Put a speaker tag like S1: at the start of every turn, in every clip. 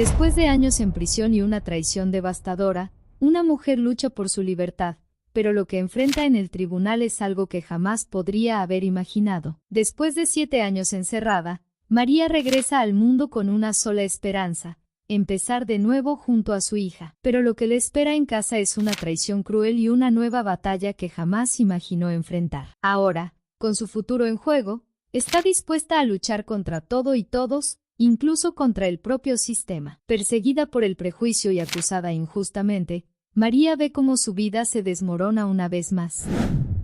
S1: Después de años en prisión y una traición devastadora, una mujer lucha por su libertad, pero lo que enfrenta en el tribunal es algo que jamás podría haber imaginado. Después de 7 años encerrada, María regresa al mundo con una sola esperanza: empezar de nuevo junto a su hija. Pero lo que le espera en casa es una traición cruel y una nueva batalla que jamás imaginó enfrentar. Ahora, con su futuro en juego, está dispuesta a luchar contra todo y todos, incluso contra el propio sistema. Perseguida por el prejuicio y acusada injustamente, María ve cómo su vida se desmorona una vez más.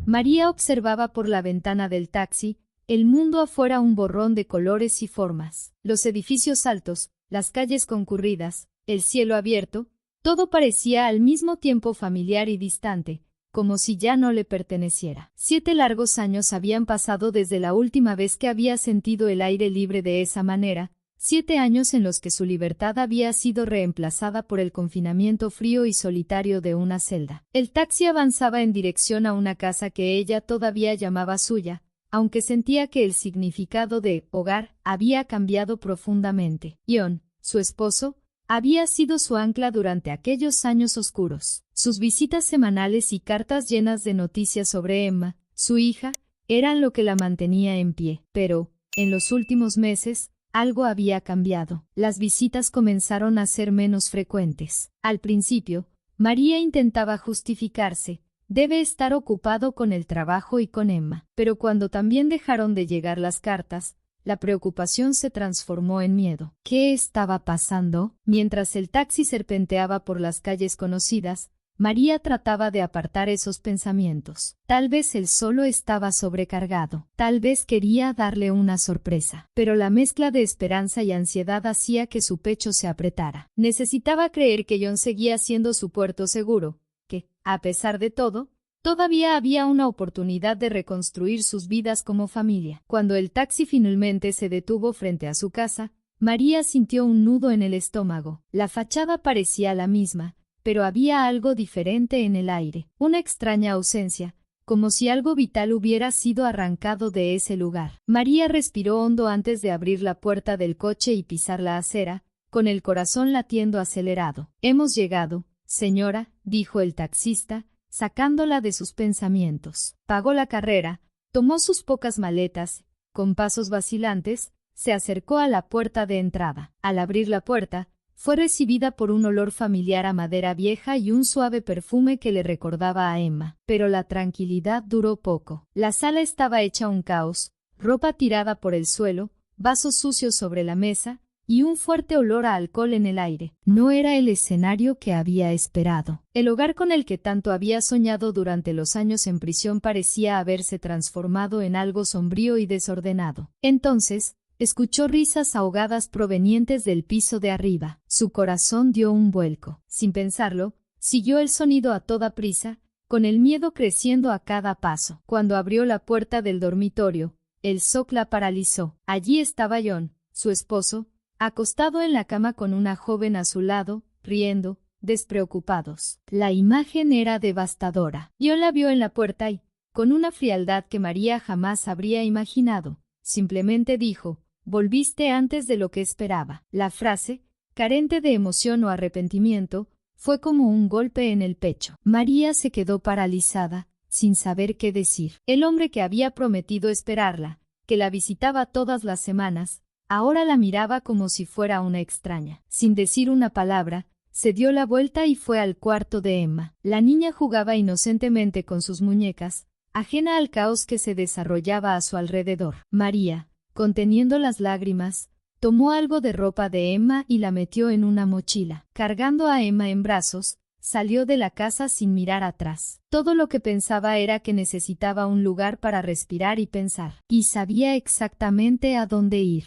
S1: María observaba por la ventana del taxi, el mundo afuera un borrón de colores y formas. Los edificios altos, las calles concurridas, el cielo abierto, todo parecía al mismo tiempo familiar y distante, como si ya no le perteneciera. 7 largos años habían pasado desde la última vez que había sentido el aire libre de esa manera, 7 años en los que su libertad había sido reemplazada por el confinamiento frío y solitario de una celda. El taxi avanzaba en dirección a una casa que ella todavía llamaba suya, aunque sentía que el significado de hogar había cambiado profundamente. John, su esposo, había sido su ancla durante aquellos años oscuros. Sus visitas semanales y cartas llenas de noticias sobre Emma, su hija, eran lo que la mantenía en pie. Pero, en los últimos meses, algo había cambiado. Las visitas comenzaron a ser menos frecuentes. Al principio, María intentaba justificarse: debe estar ocupado con el trabajo y con Emma. Pero cuando también dejaron de llegar las cartas, la preocupación se transformó en miedo. ¿Qué estaba pasando? Mientras el taxi serpenteaba por las calles conocidas, María trataba de apartar esos pensamientos. Tal vez él solo estaba sobrecargado. Tal vez quería darle una sorpresa. Pero la mezcla de esperanza y ansiedad hacía que su pecho se apretara. Necesitaba creer que John seguía siendo su puerto seguro, que, a pesar de todo, todavía había una oportunidad de reconstruir sus vidas como familia. Cuando el taxi finalmente se detuvo frente a su casa, María sintió un nudo en el estómago. La fachada parecía la misma, pero había algo diferente en el aire, una extraña ausencia, como si algo vital hubiera sido arrancado de ese lugar. María respiró hondo antes de abrir la puerta del coche y pisar la acera, con el corazón latiendo acelerado. «Hemos llegado, señora», dijo el taxista, sacándola de sus pensamientos. Pagó la carrera, tomó sus pocas maletas, con pasos vacilantes, se acercó a la puerta de entrada. Al abrir la puerta, fue recibida por un olor familiar a madera vieja y un suave perfume que le recordaba a Emma. Pero la tranquilidad duró poco. La sala estaba hecha un caos, ropa tirada por el suelo, vasos sucios sobre la mesa, y un fuerte olor a alcohol en el aire. No era el escenario que había esperado. El hogar con el que tanto había soñado durante los años en prisión parecía haberse transformado en algo sombrío y desordenado. Entonces, escuchó risas ahogadas provenientes del piso de arriba. Su corazón dio un vuelco. Sin pensarlo, siguió el sonido a toda prisa, con el miedo creciendo a cada paso. Cuando abrió la puerta del dormitorio, el shock la paralizó. Allí estaba John, su esposo, acostado en la cama con una joven a su lado, riendo, despreocupados. La imagen era devastadora. John la vio en la puerta y, con una frialdad que María jamás habría imaginado, simplemente dijo: «Volviste antes de lo que esperaba». La frase, carente de emoción o arrepentimiento, fue como un golpe en el pecho. María se quedó paralizada, sin saber qué decir. El hombre que había prometido esperarla, que la visitaba todas las semanas, ahora la miraba como si fuera una extraña. Sin decir una palabra, se dio la vuelta y fue al cuarto de Emma. La niña jugaba inocentemente con sus muñecas, ajena al caos que se desarrollaba a su alrededor. María, conteniendo las lágrimas, tomó algo de ropa de Emma y la metió en una mochila. Cargando a Emma en brazos, salió de la casa sin mirar atrás. Todo lo que pensaba era que necesitaba un lugar para respirar y pensar. Y sabía exactamente a dónde ir.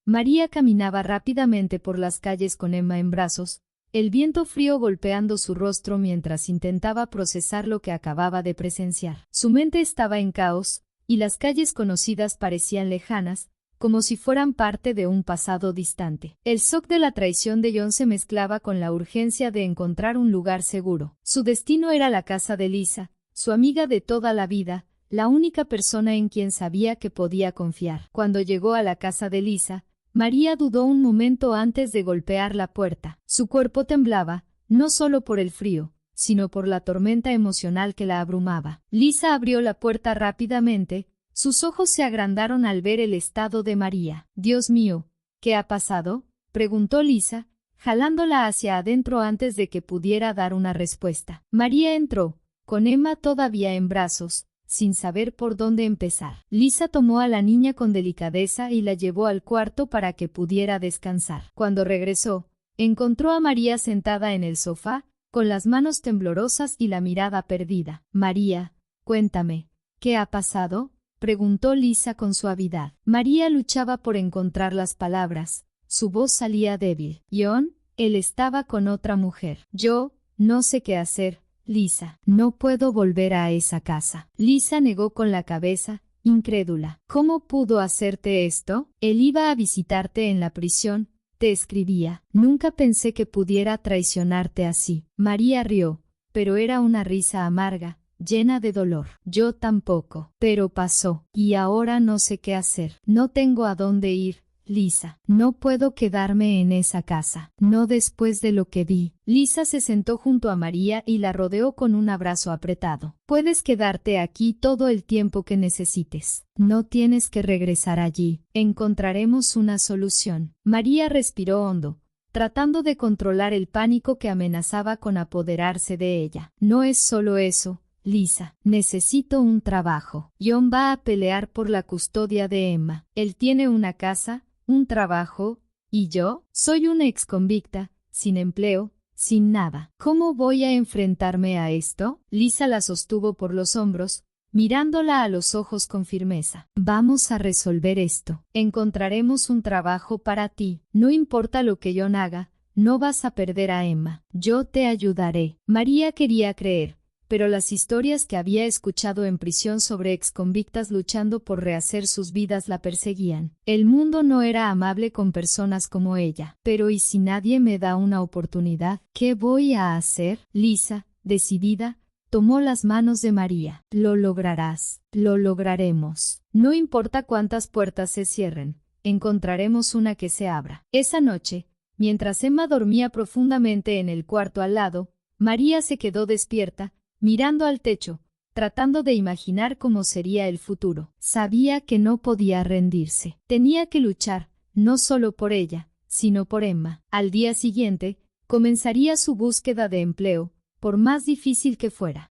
S1: María caminaba rápidamente por las calles con Emma en brazos, el viento frío golpeando su rostro mientras intentaba procesar lo que acababa de presenciar. Su mente estaba en caos, y las calles conocidas parecían lejanas, como si fueran parte de un pasado distante. El shock de la traición de John se mezclaba con la urgencia de encontrar un lugar seguro. Su destino era la casa de Lisa, su amiga de toda la vida, la única persona en quien sabía que podía confiar. Cuando llegó a la casa de Lisa, María dudó un momento antes de golpear la puerta. Su cuerpo temblaba, no solo por el frío, sino por la tormenta emocional que la abrumaba. Lisa abrió la puerta rápidamente, sus ojos se agrandaron al ver el estado de María. «Dios mío, ¿qué ha pasado?», preguntó Lisa, jalándola hacia adentro antes de que pudiera dar una respuesta. María entró, con Emma todavía en brazos, sin saber por dónde empezar. Lisa tomó a la niña con delicadeza y la llevó al cuarto para que pudiera descansar. Cuando regresó, encontró a María sentada en el sofá, con las manos temblorosas y la mirada perdida. «María, cuéntame, ¿qué ha pasado?», preguntó Lisa con suavidad. María luchaba por encontrar las palabras. Su voz salía débil. «John, él estaba con otra mujer. Yo no sé qué hacer, Lisa. No puedo volver a esa casa». Lisa negó con la cabeza, incrédula. «¿Cómo pudo hacerte esto? Él iba a visitarte en la prisión, te escribía. Nunca pensé que pudiera traicionarte así». María rió, pero era una risa amarga, llena de dolor. «Yo tampoco. Pero pasó. Y ahora no sé qué hacer. No tengo a dónde ir, Lisa. No puedo quedarme en esa casa. No después de lo que vi». Lisa se sentó junto a María y la rodeó con un abrazo apretado. «Puedes quedarte aquí todo el tiempo que necesites. No tienes que regresar allí. Encontraremos una solución». María respiró hondo, tratando de controlar el pánico que amenazaba con apoderarse de ella. «No es solo eso, Lisa. Necesito un trabajo. John va a pelear por la custodia de Emma. Él tiene una casa, un trabajo, y yo soy una exconvicta, sin empleo, sin nada. ¿Cómo voy a enfrentarme a esto?». Lisa la sostuvo por los hombros, mirándola a los ojos con firmeza. «Vamos a resolver esto. Encontraremos un trabajo para ti. No importa lo que John haga, no vas a perder a Emma. Yo te ayudaré». María quería creer, pero las historias que había escuchado en prisión sobre exconvictas luchando por rehacer sus vidas la perseguían. El mundo no era amable con personas como ella. «Pero ¿y si nadie me da una oportunidad? ¿Qué voy a hacer?». Lisa, decidida, tomó las manos de María. «Lo lograrás. Lo lograremos. No importa cuántas puertas se cierren, encontraremos una que se abra». Esa noche, mientras Emma dormía profundamente en el cuarto al lado, María se quedó despierta, mirando al techo, tratando de imaginar cómo sería el futuro. Sabía que no podía rendirse. Tenía que luchar, no solo por ella, sino por Emma. Al día siguiente, comenzaría su búsqueda de empleo, por más difícil que fuera.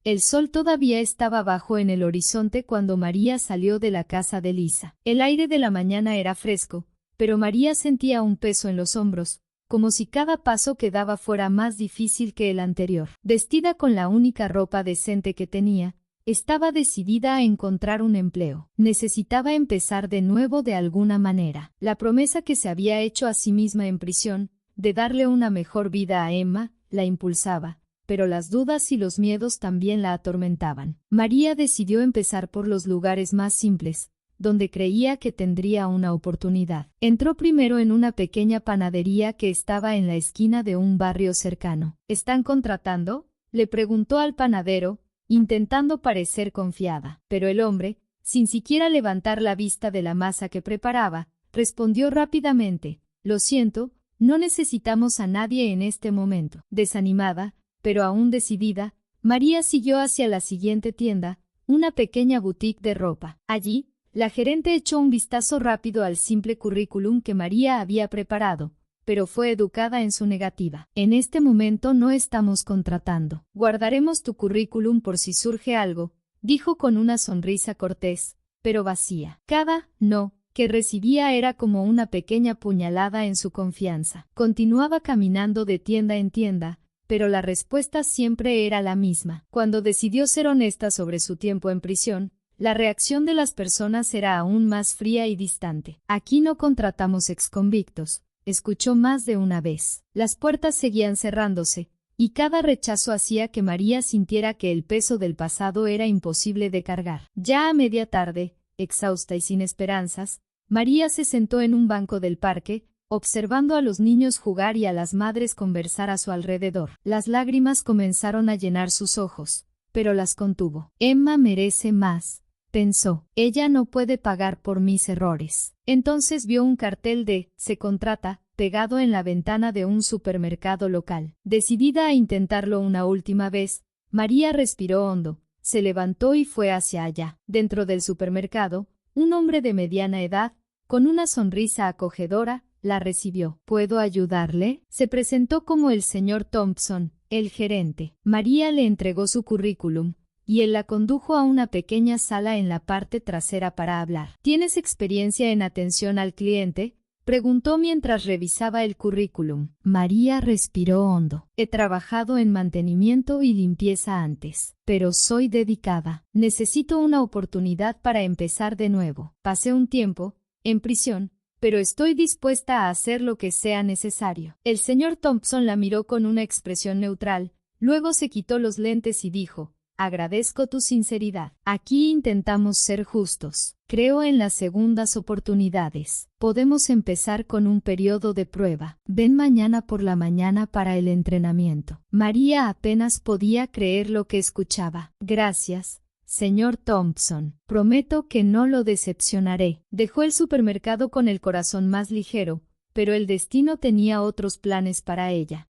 S1: El sol todavía estaba bajo en el horizonte cuando María salió de la casa de Lisa. El aire de la mañana era fresco, pero María sentía un peso en los hombros, como si cada paso que daba fuera más difícil que el anterior. Vestida con la única ropa decente que tenía, estaba decidida a encontrar un empleo. Necesitaba empezar de nuevo de alguna manera. La promesa que se había hecho a sí misma en prisión, de darle una mejor vida a Emma, la impulsaba, pero las dudas y los miedos también la atormentaban. María decidió empezar por los lugares más simples, donde creía que tendría una oportunidad. Entró primero en una pequeña panadería que estaba en la esquina de un barrio cercano. «¿Están contratando?», le preguntó al panadero, intentando parecer confiada. Pero el hombre, sin siquiera levantar la vista de la masa que preparaba, respondió rápidamente: «Lo siento, no necesitamos a nadie en este momento». Desanimada, pero aún decidida, María siguió hacia la siguiente tienda, una pequeña boutique de ropa. Allí, la gerente echó un vistazo rápido al simple currículum que María había preparado, pero fue educada en su negativa. «En este momento no estamos contratando. Guardaremos tu currículum por si surge algo», dijo con una sonrisa cortés, pero vacía. Cada «no» que recibía era como una pequeña puñalada en su confianza. Continuaba caminando de tienda en tienda, pero la respuesta siempre era la misma. Cuando decidió ser honesta sobre su tiempo en prisión, la reacción de las personas era aún más fría y distante. «Aquí no contratamos exconvictos», escuchó más de una vez. Las puertas seguían cerrándose, y cada rechazo hacía que María sintiera que el peso del pasado era imposible de cargar. Ya a media tarde, exhausta y sin esperanzas, María se sentó en un banco del parque, observando a los niños jugar y a las madres conversar a su alrededor. Las lágrimas comenzaron a llenar sus ojos, pero las contuvo. «Emma merece más», pensó. Ella no puede pagar por mis errores. Entonces vio un cartel de «Se contrata» pegado en la ventana de un supermercado local. Decidida a intentarlo una última vez, María respiró hondo, se levantó y fue hacia allá. Dentro del supermercado, un hombre de mediana edad, con una sonrisa acogedora, la recibió. ¿Puedo ayudarle? Se presentó como el señor Thompson, el gerente. María le entregó su currículum, y él la condujo a una pequeña sala en la parte trasera para hablar. ¿Tienes experiencia en atención al cliente?, preguntó mientras revisaba el currículum. María respiró hondo. He trabajado en mantenimiento y limpieza antes, pero soy dedicada. Necesito una oportunidad para empezar de nuevo. Pasé un tiempo en prisión, pero estoy dispuesta a hacer lo que sea necesario. El señor Thompson la miró con una expresión neutral, luego se quitó los lentes y dijo: agradezco tu sinceridad. Aquí intentamos ser justos. Creo en las segundas oportunidades. Podemos empezar con un periodo de prueba. Ven mañana por la mañana para el entrenamiento. María apenas podía creer lo que escuchaba. Gracias, señor Thompson. Prometo que no lo decepcionaré. Dejó el supermercado con el corazón más ligero, pero el destino tenía otros planes para ella.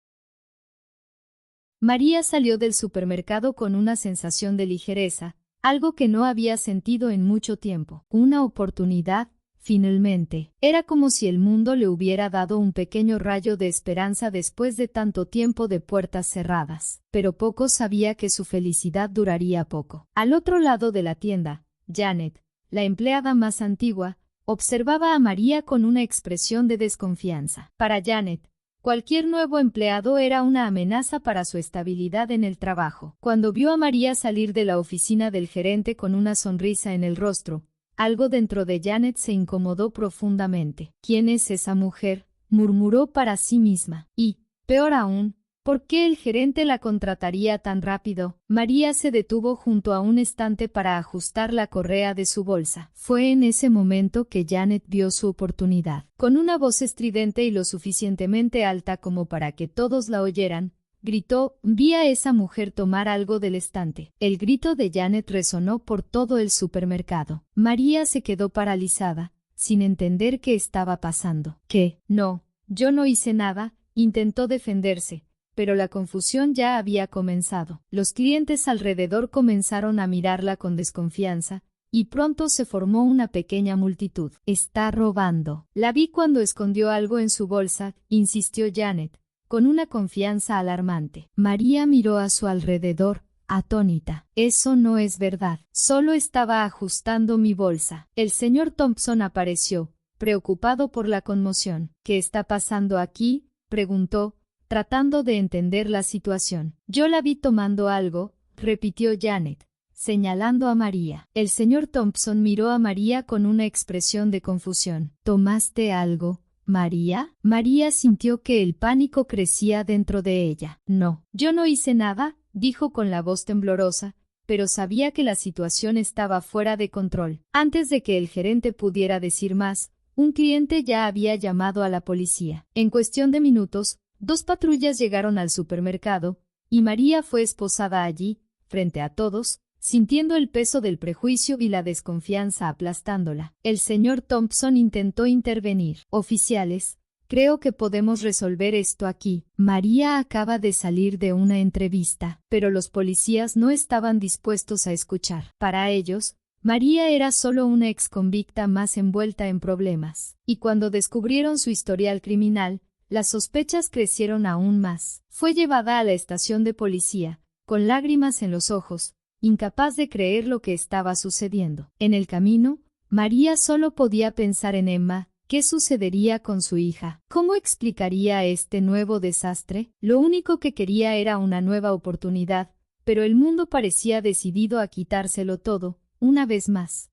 S1: María salió del supermercado con una sensación de ligereza, algo que no había sentido en mucho tiempo. Una oportunidad, finalmente. Era como si el mundo le hubiera dado un pequeño rayo de esperanza después de tanto tiempo de puertas cerradas. Pero poco sabía que su felicidad duraría poco. Al otro lado de la tienda, Janet, la empleada más antigua, observaba a María con una expresión de desconfianza. Para Janet, cualquier nuevo empleado era una amenaza para su estabilidad en el trabajo. Cuando vio a María salir de la oficina del gerente con una sonrisa en el rostro, algo dentro de Janet se incomodó profundamente. ¿Quién es esa mujer?, murmuró para sí misma. Y, peor aún, ¿por qué el gerente la contrataría tan rápido? María se detuvo junto a un estante para ajustar la correa de su bolsa. Fue en ese momento que Janet vio su oportunidad. Con una voz estridente y lo suficientemente alta como para que todos la oyeran, gritó: vi a esa mujer tomar algo del estante. El grito de Janet resonó por todo el supermercado. María se quedó paralizada, sin entender qué estaba pasando. ¿Qué? No, yo no hice nada, intentó defenderse, pero la confusión ya había comenzado. Los clientes alrededor comenzaron a mirarla con desconfianza, y pronto se formó una pequeña multitud. Está robando. La vi cuando escondió algo en su bolsa, insistió Janet, con una confianza alarmante. María miró a su alrededor, atónita. Eso no es verdad. Solo estaba ajustando mi bolsa. El señor Thompson apareció, preocupado por la conmoción. ¿Qué está pasando aquí?, preguntó, tratando de entender la situación. Yo la vi tomando algo, repitió Janet, señalando a María. El señor Thompson miró a María con una expresión de confusión. ¿Tomaste algo, María? María sintió que el pánico crecía dentro de ella. No, yo no hice nada, dijo con la voz temblorosa, pero sabía que la situación estaba fuera de control. Antes de que el gerente pudiera decir más, un cliente ya había llamado a la policía. En cuestión de minutos, 2 patrullas llegaron al supermercado, y María fue esposada allí, frente a todos, sintiendo el peso del prejuicio y la desconfianza aplastándola. El señor Thompson intentó intervenir. Oficiales, creo que podemos resolver esto aquí. María acaba de salir de una entrevista, pero los policías no estaban dispuestos a escuchar. Para ellos, María era solo una exconvicta más envuelta en problemas. Y cuando descubrieron su historial criminal, las sospechas crecieron aún más. Fue llevada a la estación de policía, con lágrimas en los ojos, incapaz de creer lo que estaba sucediendo. En el camino, María solo podía pensar en Emma. ¿Qué sucedería con su hija? ¿Cómo explicaría este nuevo desastre? Lo único que quería era una nueva oportunidad, pero el mundo parecía decidido a quitárselo todo, una vez más.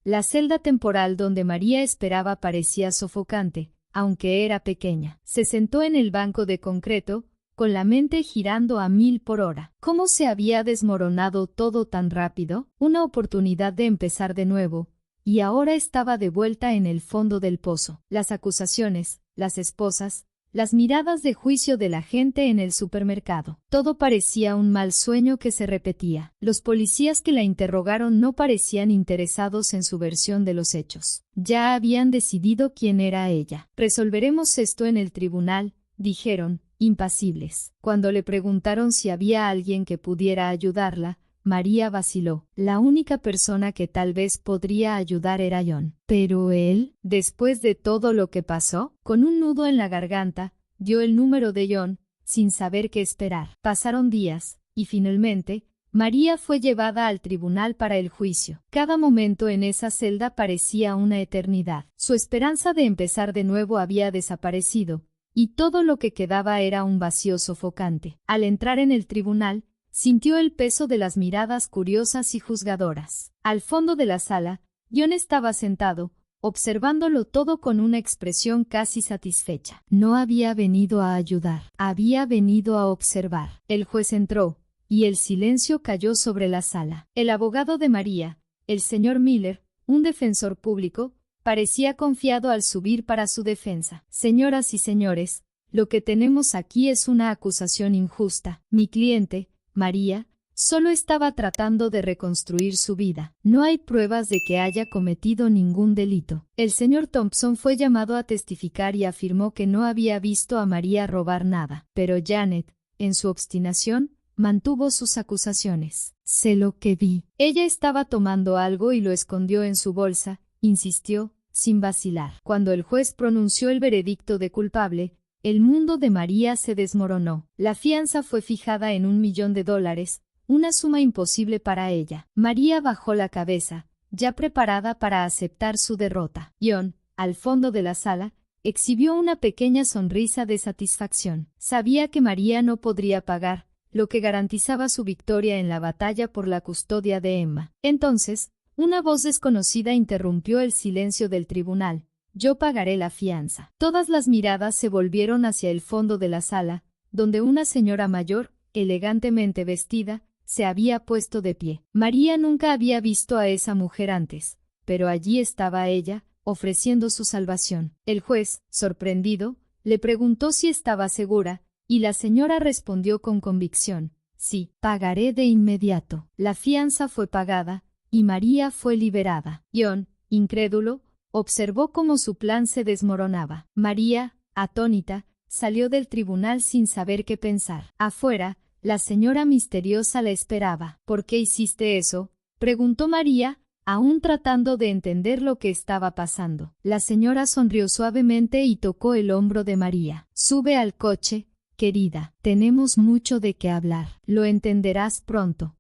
S1: La celda temporal donde María esperaba parecía sofocante, aunque era pequeña. Se sentó en el banco de concreto, con la mente girando a 1000 por hora. ¿Cómo se había desmoronado todo tan rápido? Una oportunidad de empezar de nuevo, y ahora estaba de vuelta en el fondo del pozo. Las acusaciones, las esposas, las miradas de juicio de la gente en el supermercado. Todo parecía un mal sueño que se repetía. Los policías que la interrogaron no parecían interesados en su versión de los hechos. Ya habían decidido quién era ella. Resolveremos esto en el tribunal, dijeron, impasibles. Cuando le preguntaron si había alguien que pudiera ayudarla, María vaciló. La única persona que tal vez podría ayudar era John. Pero él, después de todo lo que pasó, con un nudo en la garganta, dio el número de John, sin saber qué esperar. Pasaron días, y finalmente, María fue llevada al tribunal para el juicio. Cada momento en esa celda parecía una eternidad. Su esperanza de empezar de nuevo había desaparecido, y todo lo que quedaba era un vacío sofocante. Al entrar en el tribunal, sintió el peso de las miradas curiosas y juzgadoras. Al fondo de la sala, John estaba sentado, observándolo todo con una expresión casi satisfecha. No había venido a ayudar, había venido a observar. El juez entró, y el silencio cayó sobre la sala. El abogado de María, el señor Miller, un defensor público, parecía confiado al subir para su defensa. Señoras y señores, lo que tenemos aquí es una acusación injusta. Mi cliente, María, solo estaba tratando de reconstruir su vida. No hay pruebas de que haya cometido ningún delito. El señor Thompson fue llamado a testificar y afirmó que no había visto a María robar nada. Pero Janet, en su obstinación, mantuvo sus acusaciones. Sé lo que vi. Ella estaba tomando algo y lo escondió en su bolsa, insistió, sin vacilar. Cuando el juez pronunció el veredicto de culpable, el mundo de María se desmoronó. La fianza fue fijada en $1.000.000, una suma imposible para ella. María bajó la cabeza, ya preparada para aceptar su derrota. John, al fondo de la sala, exhibió una pequeña sonrisa de satisfacción. Sabía que María no podría pagar, lo que garantizaba su victoria en la batalla por la custodia de Emma. Entonces, una voz desconocida interrumpió el silencio del tribunal. Yo pagaré la fianza. Todas las miradas se volvieron hacia el fondo de la sala, donde una señora mayor, elegantemente vestida, se había puesto de pie. María nunca había visto a esa mujer antes, pero allí estaba ella, ofreciendo su salvación. El juez, sorprendido, le preguntó si estaba segura, y la señora respondió con convicción, sí, pagaré de inmediato. La fianza fue pagada, y María fue liberada. John, incrédulo, observó cómo su plan se desmoronaba. María, atónita, salió del tribunal sin saber qué pensar. Afuera, la señora misteriosa la esperaba. ¿Por qué hiciste eso?, preguntó María, aún tratando de entender lo que estaba pasando. La señora sonrió suavemente y tocó el hombro de María. Sube al coche, querida. Tenemos mucho de qué hablar. Lo entenderás pronto.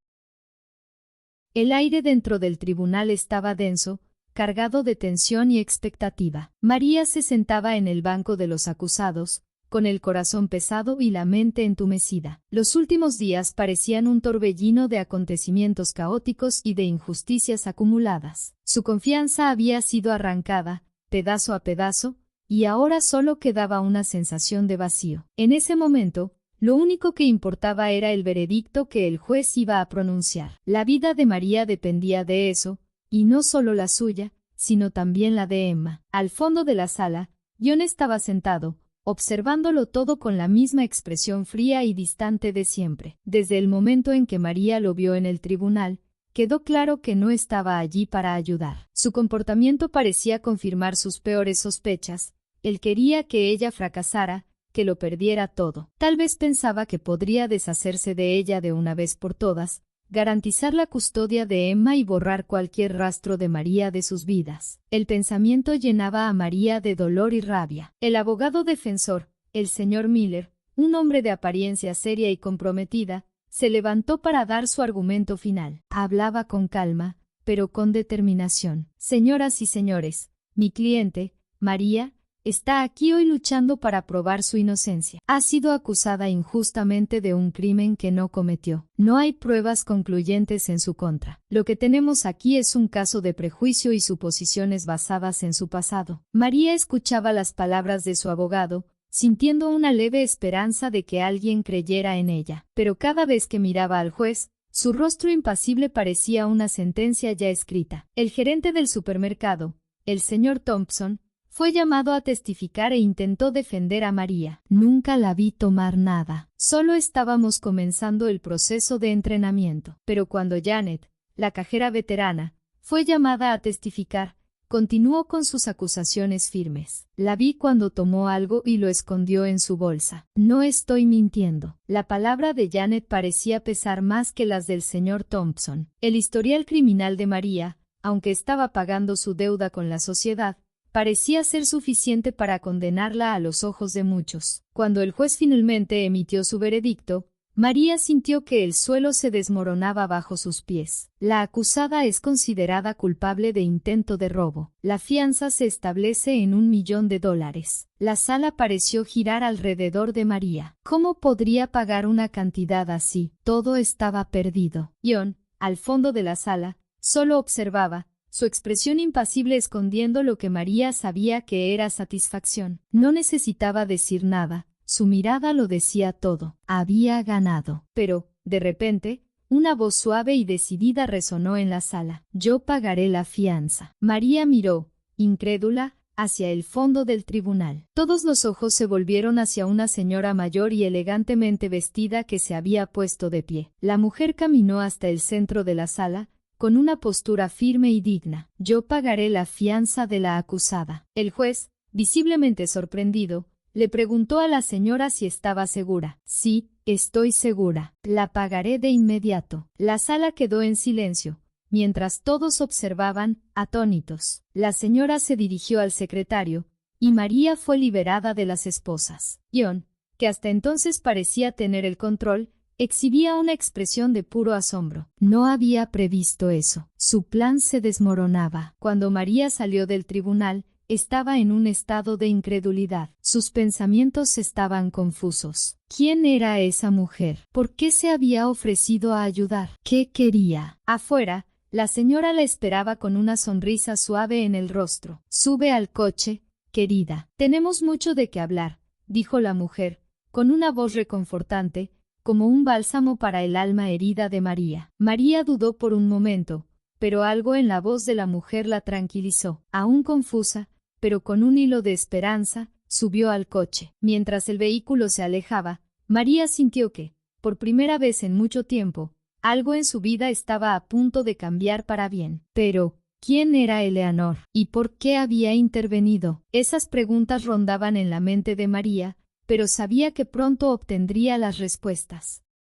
S1: El aire dentro del tribunal estaba denso, cargado de tensión y expectativa. María se sentaba en el banco de los acusados, con el corazón pesado y la mente entumecida. Los últimos días parecían un torbellino de acontecimientos caóticos y de injusticias acumuladas. Su confianza había sido arrancada, pedazo a pedazo, y ahora solo quedaba una sensación de vacío. En ese momento, lo único que importaba era el veredicto que el juez iba a pronunciar. La vida de María dependía de eso, y no solo la suya, sino también la de Emma. Al fondo de la sala, John estaba sentado, observándolo todo con la misma expresión fría y distante de siempre. Desde el momento en que María lo vio en el tribunal, quedó claro que no estaba allí para ayudar. Su comportamiento parecía confirmar sus peores sospechas. Él quería que ella fracasara, que lo perdiera todo. Tal vez pensaba que podría deshacerse de ella de una vez por todas, garantizar la custodia de Emma y borrar cualquier rastro de María de sus vidas. El pensamiento llenaba a María de dolor y rabia. El abogado defensor, el señor Miller, un hombre de apariencia seria y comprometida, se levantó para dar su argumento final. Hablaba con calma, pero con determinación. Señoras y señores, mi cliente, María, está aquí hoy luchando para probar su inocencia. Ha sido acusada injustamente de un crimen que no cometió. No hay pruebas concluyentes en su contra. Lo que tenemos aquí es un caso de prejuicio y suposiciones basadas en su pasado. María escuchaba las palabras de su abogado, sintiendo una leve esperanza de que alguien creyera en ella. Pero cada vez que miraba al juez, su rostro impasible parecía una sentencia ya escrita. El gerente del supermercado, el señor Thompson, fue llamado a testificar e intentó defender a María. Nunca la vi tomar nada. Solo estábamos comenzando el proceso de entrenamiento. Pero cuando Janet, la cajera veterana, fue llamada a testificar, continuó con sus acusaciones firmes. La vi cuando tomó algo y lo escondió en su bolsa. No estoy mintiendo. La palabra de Janet parecía pesar más que las del señor Thompson. El historial criminal de María, aunque estaba pagando su deuda con la sociedad, parecía ser suficiente para condenarla a los ojos de muchos. Cuando el juez finalmente emitió su veredicto, María sintió que el suelo se desmoronaba bajo sus pies. La acusada es considerada culpable de intento de robo. La fianza se establece en $1.000.000. La sala pareció girar alrededor de María. ¿Cómo podría pagar una cantidad así? Todo estaba perdido. John, al fondo de la sala, solo observaba, su expresión impasible escondiendo lo que María sabía que era satisfacción. No necesitaba decir nada. Su mirada lo decía todo. Había ganado. Pero, de repente, una voz suave y decidida resonó en la sala. Yo pagaré la fianza. María miró, incrédula, hacia el fondo del tribunal. Todos los ojos se volvieron hacia una señora mayor y elegantemente vestida que se había puesto de pie. La mujer caminó hasta el centro de la sala, con una postura firme y digna. Yo pagaré la fianza de la acusada. El juez, visiblemente sorprendido, le preguntó a la señora si estaba segura. Sí, estoy segura. La pagaré de inmediato. La sala quedó en silencio, mientras todos observaban, atónitos. La señora se dirigió al secretario, y María fue liberada de las esposas. John, que hasta entonces parecía tener el control, exhibía una expresión de puro asombro. No había previsto eso. Su plan se desmoronaba. Cuando María salió del tribunal, estaba en un estado de incredulidad. Sus pensamientos estaban confusos. ¿Quién era esa mujer? ¿Por qué se había ofrecido a ayudar? ¿Qué quería? Afuera, la señora la esperaba con una sonrisa suave en el rostro. Sube al coche, querida. Tenemos mucho de qué hablar, dijo la mujer, con una voz reconfortante, como un bálsamo para el alma herida de María. María dudó por un momento, pero algo en la voz de la mujer la tranquilizó. Aún confusa, pero con un hilo de esperanza, subió al coche. Mientras el vehículo se alejaba, María sintió que, por primera vez en mucho tiempo, algo en su vida estaba a punto de cambiar para bien. Pero, ¿quién era Eleanor? ¿Y por qué había intervenido? Esas preguntas rondaban en la mente de María, pero sabía que pronto obtendría las respuestas.